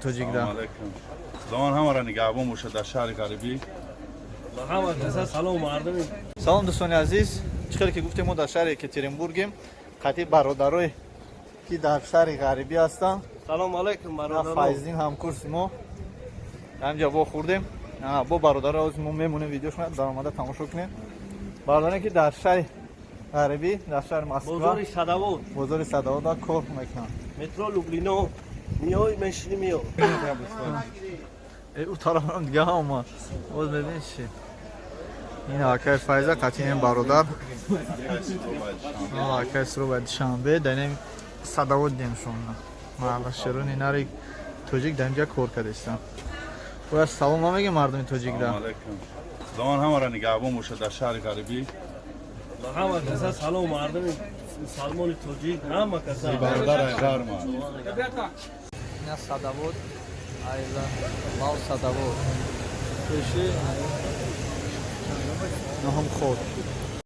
توجیکدا زمان همه نگهبان باشه در شهر غریبی. سلام دوستان عزیز، چطور که گفتیم ما در شهر یکاترینبورگیم، قطعی برادرای که در شهر غریبی هستن. سلام علیکم برادران. فایزین همکورس ما همجا با خوردیم. با برادرها از ما میمونه ویدیوشون در آمده تماشا کنیم. برادرانی که در شهر غریبی، در شهر مسکو، بازار صداوت کار میکنن. مترو لوبلینو میای میشینی میای. او طرف هم دیگه هم باز ببین چی. این آقای فایزه قطعی این برادر. آقای سرو باید شنبه دنیم صداوت دیمشون. محل شرون اینا رو توجیک دنجا کار کردستم. و سلام هم میگم مردم توجیک دا. زمان همه نگهبان باشه در شهر غریبی. همه کسا سلام مردم سلمان توجیک همه کسا. برادر غرم. اینا صداوت ایلا مال صداوت. کشی نه هم خود.